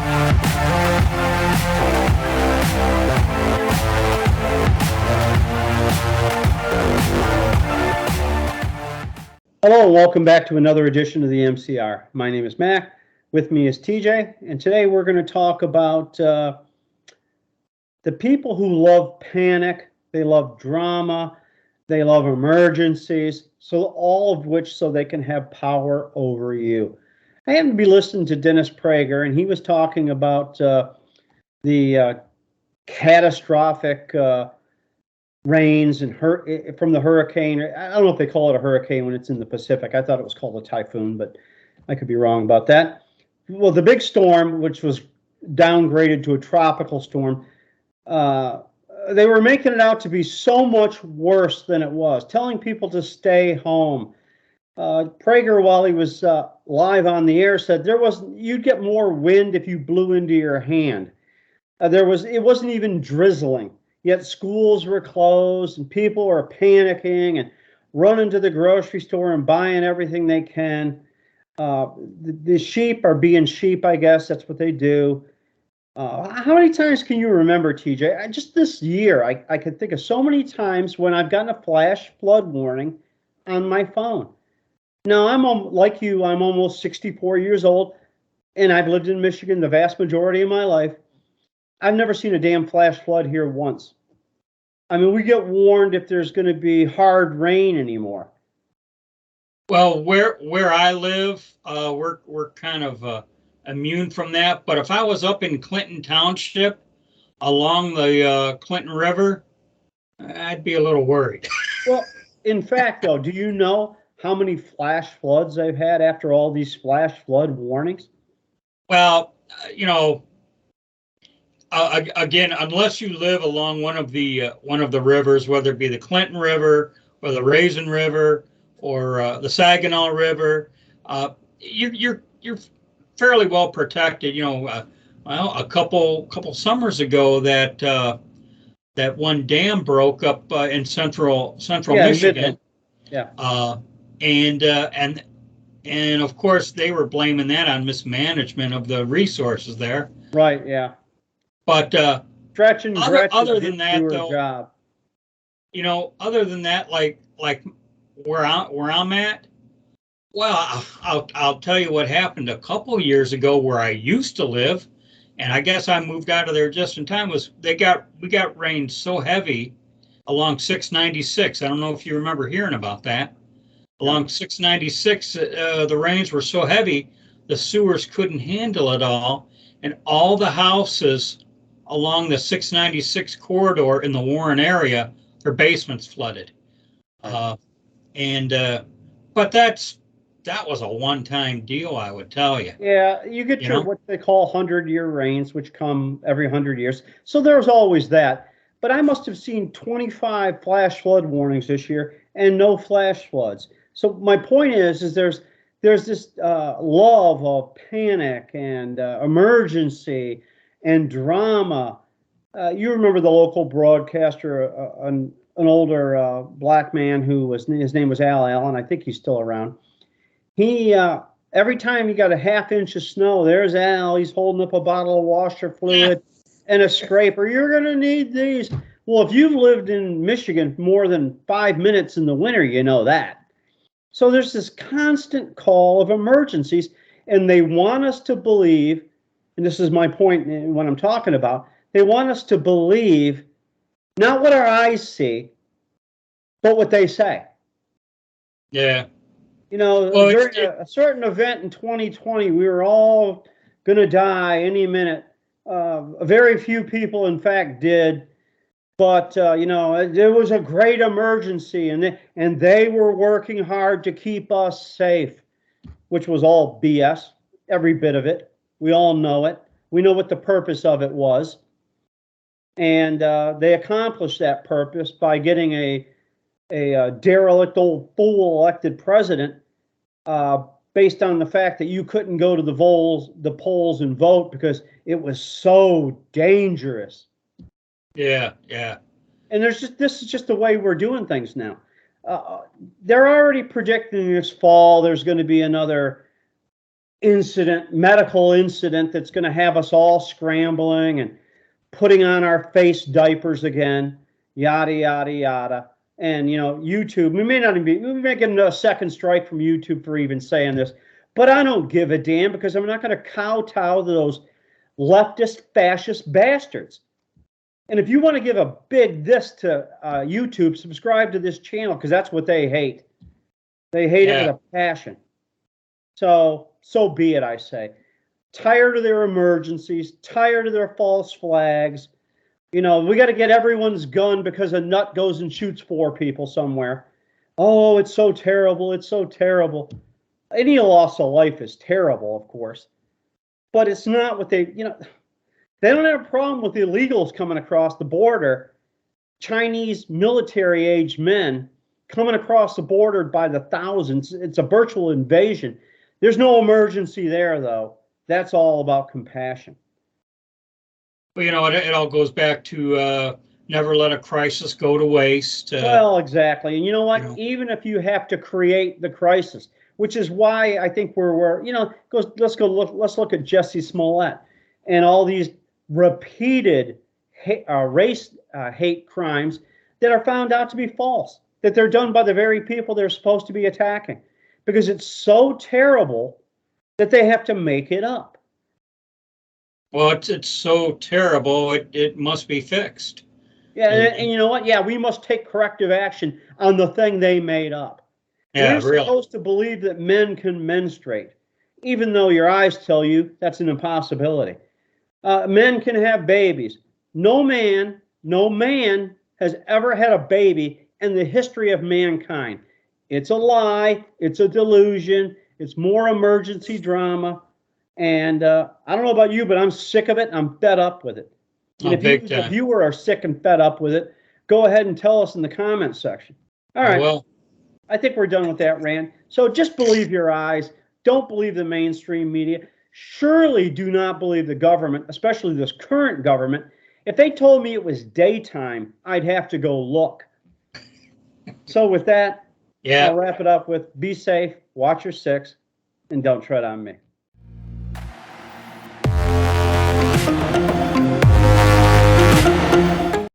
Hello and welcome back to another edition of the MCR. My name is Mac. With me is TJ, and today we're going to talk about the people who love panic, they love drama, they love emergencies, so all of which so they can have power over you. I happened to be listening to Dennis Prager, and he was talking about the catastrophic rains and from the hurricane. I don't know if they call it a hurricane when it's in the Pacific. I thought it was called a typhoon, but I could be wrong about that. Well, the big storm, which was downgraded to a tropical storm, they were making it out to be so much worse than it was, telling people to stay home. Prager, while he was live on the air, said you'd get more wind if you blew into your hand. It wasn't even drizzling. Yet schools were closed and people are panicking and running to the grocery store and buying everything they can. The sheep are being sheep, I guess. That's what they do. How many times can you remember, TJ? Just this year, I could think of so many times when I've gotten a flash flood warning on my phone. Now, I'm like you, I'm almost 64 years old, and I've lived in Michigan the vast majority of my life. I've never seen a damn flash flood here once. I mean, we get warned if there's going to be hard rain anymore. Well, where I live, we're kind of immune from that. But if I was up in Clinton Township along the Clinton River, I'd be a little worried. Well, in fact, though, do you know how many flash floods I've had after all these flash flood warnings? Well, again, unless you live along one of the rivers, whether it be the Clinton River or the Raisin River or the Saginaw River, you're fairly well protected. Well, a couple summers ago, that one dam broke up in central Michigan. Yeah. And of course they were blaming that on mismanagement of the resources there. Right. Yeah. But other than that, though, job. Other than that, like where I'm at, well, I'll tell you what happened a couple years ago where I used to live, and I guess I moved out of there just in time. We got rain so heavy along 696. I don't know if you remember hearing about that. Along 696, the rains were so heavy, the sewers couldn't handle it all, and all the houses along the 696 corridor in the Warren area, their basements flooded. But that was a one-time deal, I would tell you. Yeah, you get what they call 100-year rains, which come every 100 years. So there's always that. But I must have seen 25 flash flood warnings this year and no flash floods. So my point is there's this love of panic and emergency and drama. You remember the local broadcaster, an older black man his name was Al Allen. I think he's still around. He every time he got a half inch of snow, there's Al. He's holding up a bottle of washer fluid and a scraper. You're going to need these. Well, if you've lived in Michigan more than 5 minutes in the winter, you know that. So there's this constant call of emergencies, and they want us to believe, and this is my point in what I'm talking about, they want us to believe not what our eyes see, but what they say. Yeah. During a certain event in 2020, we were all going to die any minute. Very few people, in fact, did. But, there was a great emergency, and they were working hard to keep us safe, which was all BS, every bit of it. We all know it. We know what the purpose of it was. And they accomplished that purpose by getting a derelict old fool elected president based on the fact that you couldn't go to the polls and vote because it was so dangerous. Yeah. And this is just the way we're doing things now. They're already predicting this fall there's going to be another incident, medical incident that's going to have us all scrambling and putting on our face diapers again, yada, yada, yada. And, you know, YouTube, we may get a second strike from YouTube for even saying this, but I don't give a damn because I'm not going to kowtow to those leftist, fascist bastards. And if you want to give a big this to YouTube, subscribe to this channel because that's what they hate. They hate it with a passion. So be it, I say. Tired of their emergencies, tired of their false flags. You know, we got to get everyone's gun because a nut goes and shoots 4 people somewhere. Oh, it's so terrible. It's so terrible. Any loss of life is terrible, of course. But it's not what they, you know, they don't have a problem with the illegals coming across the border. Chinese military-aged men coming across the border by the thousands. It's a virtual invasion. There's no emergency there, though. That's all about compassion. Well, you know, it all goes back to never let a crisis go to waste. Well, exactly. And you know what? You know. Even if you have to create the crisis, which is why I think we're you know, let's look at Jesse Smollett and all these repeated race hate crimes that are found out to be false, that they're done by the very people they're supposed to be attacking, because it's so terrible that they have to make it up. Well, it's so terrible, it must be fixed. Yeah, and you know what? Yeah, we must take corrective action on the thing they made up. Yeah, We're supposed to believe that men can menstruate, even though your eyes tell you that's an impossibility. Men can have babies. No man has ever had a baby in the history of mankind. It's a lie. It's a delusion. It's more emergency drama. And I don't know about you, but I'm sick of it. I'm fed up with it. And if you, the viewer, are sick and fed up with it, go ahead and tell us in the comments section. All right. Well, I think we're done with that rant. So just believe your eyes. Don't believe the mainstream media. Surely do not believe the government, especially this current government. If they told me it was daytime, I'd have to go look. So with that, I'll wrap it up with be safe, watch your 6, and don't tread on me.